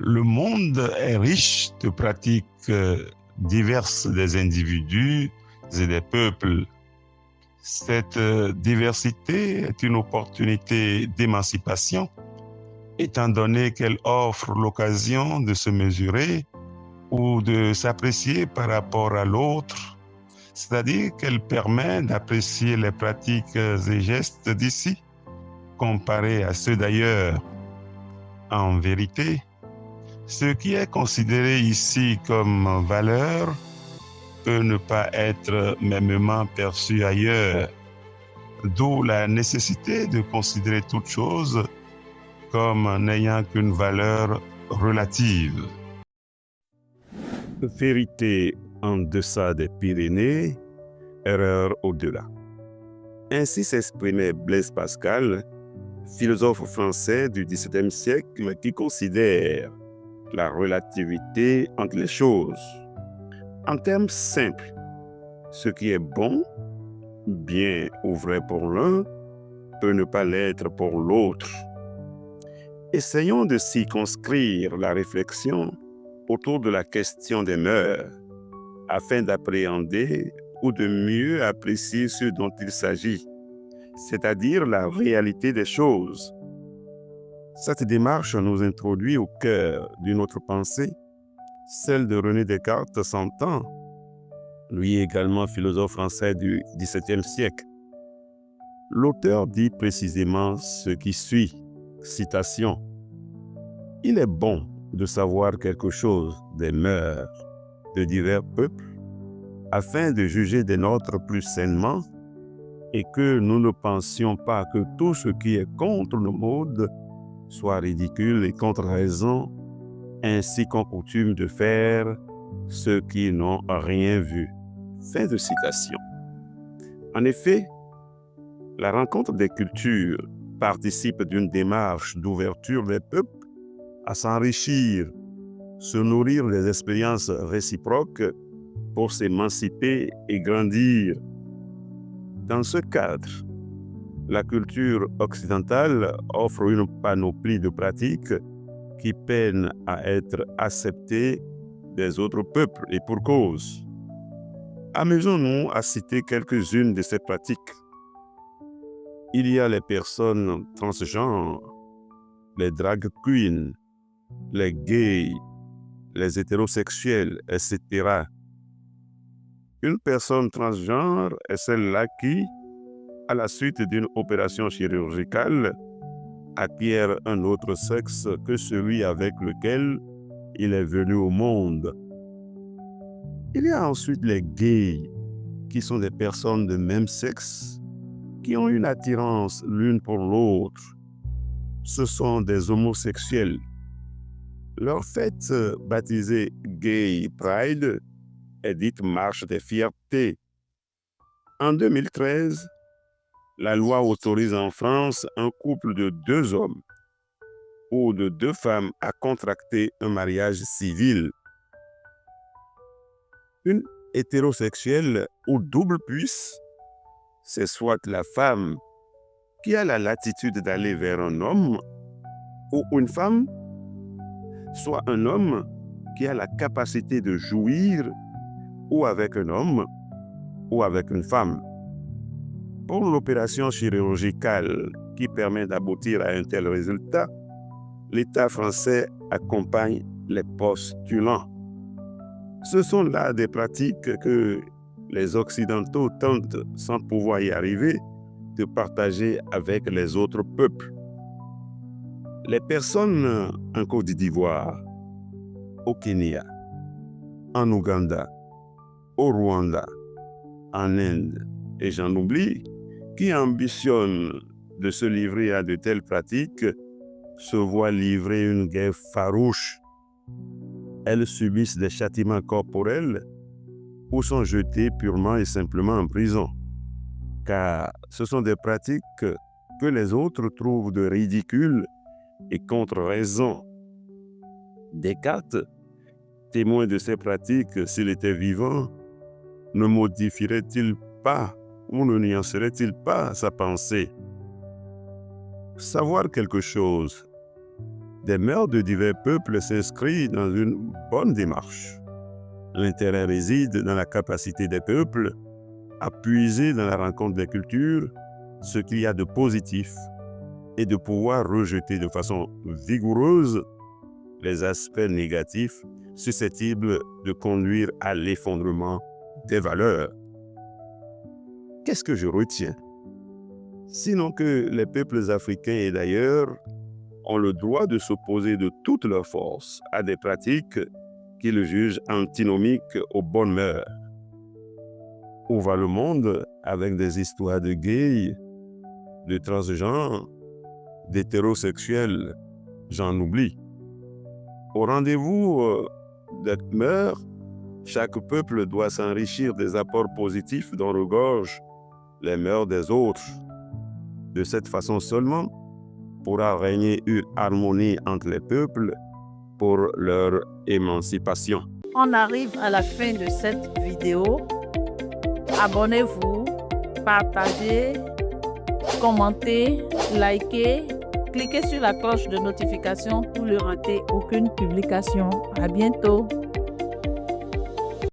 Le monde est riche de pratiques diverses des individus et des peuples. Cette diversité est une opportunité d'émancipation, étant donné qu'elle offre l'occasion de se mesurer ou de s'apprécier par rapport à l'autre, c'est-à-dire qu'elle permet d'apprécier les pratiques et gestes d'ici comparés à ceux d'ailleurs. En vérité, ce qui est considéré ici comme valeur peut ne pas être mêmement perçu ailleurs, d'où la nécessité de considérer toute chose comme n'ayant qu'une valeur relative. Vérité en deçà des Pyrénées, erreur au-delà. Ainsi s'exprimait Blaise Pascal, philosophe français du XVIIe siècle qui considère la relativité entre les choses. En termes simples, ce qui est bon, bien ou vrai pour l'un, peut ne pas l'être pour l'autre. Essayons de circonscrire la réflexion autour de la question des mœurs, afin d'appréhender ou de mieux apprécier ce dont il s'agit, c'est-à-dire la réalité des choses. Cette démarche nous introduit au cœur d'une autre pensée, celle de René Descartes, s'entend, lui également philosophe français du XVIIe siècle. L'auteur dit précisément ce qui suit, citation, « Il est bon de savoir quelque chose des mœurs de divers peuples, afin de juger des nôtres plus sainement, et que nous ne pensions pas que tout ce qui est contre le mode soit ridicule et contre raison, ainsi qu'on coutume de faire ceux qui n'ont rien vu. » Fin de citation. En effet, la rencontre des cultures participe d'une démarche d'ouverture des peuples à s'enrichir, se nourrir des expériences réciproques pour s'émanciper et grandir. Dans ce cadre, la culture occidentale offre une panoplie de pratiques qui peinent à être acceptées des autres peuples, et pour cause. Amusons-nous à citer quelques-unes de ces pratiques. Il y a les personnes transgenres, les drag queens, les gays, les hétérosexuels, etc. Une personne transgenre est celle-là qui, à la suite d'une opération chirurgicale, acquiert un autre sexe que celui avec lequel il est venu au monde. Il y a ensuite les gays, qui sont des personnes de même sexe, qui ont une attirance l'une pour l'autre. Ce sont des homosexuels. Leur fête, baptisée Gay Pride, est dite marche des fiertés. En 2013, la loi autorise en France un couple de 2 hommes ou de 2 femmes à contracter un mariage civil. Une hétérosexuelle ou double puce, c'est soit la femme qui a la latitude d'aller vers un homme, ou une femme, soit un homme qui a la capacité de jouir ou avec un homme ou avec une femme. Pour l'opération chirurgicale qui permet d'aboutir à un tel résultat, l'État français accompagne les postulants. Ce sont là des pratiques que les Occidentaux tentent, sans pouvoir y arriver, de partager avec les autres peuples. Les personnes en Côte d'Ivoire, au Kenya, en Ouganda, au Rwanda, en Inde, et j'en oublie, qui ambitionnent de se livrer à de telles pratiques, se voient livrer une guerre farouche. Elles subissent des châtiments corporels ou sont jetées purement et simplement en prison, car ce sont des pratiques que les autres trouvent de ridicules et contre raison. Descartes, témoin de ces pratiques s'il était vivant, ne modifierait-il pas ou ne nuancerait-il pas sa pensée? Savoir quelque chose des mœurs de divers peuples s'inscrit dans une bonne démarche. L'intérêt réside dans la capacité des peuples à puiser dans la rencontre des cultures ce qu'il y a de positif et de pouvoir rejeter de façon vigoureuse les aspects négatifs susceptibles de conduire à l'effondrement des valeurs. Qu'est-ce que je retiens? Sinon que les peuples africains et d'ailleurs ont le droit de s'opposer de toute leur force à des pratiques qu'ils jugent antinomiques aux bonnes mœurs. Où va le monde avec des histoires de gays, de transgenres, d'hétérosexuels? J'en oublie. Au rendez-vous des mœurs, chaque peuple doit s'enrichir des apports positifs dont regorgent les mœurs des autres. De cette façon seulement pourra régner une harmonie entre les peuples pour leur émancipation. On arrive à la fin de cette vidéo. Abonnez-vous, partagez, commentez, likez, cliquez sur la cloche de notification pour ne rater aucune publication. À bientôt.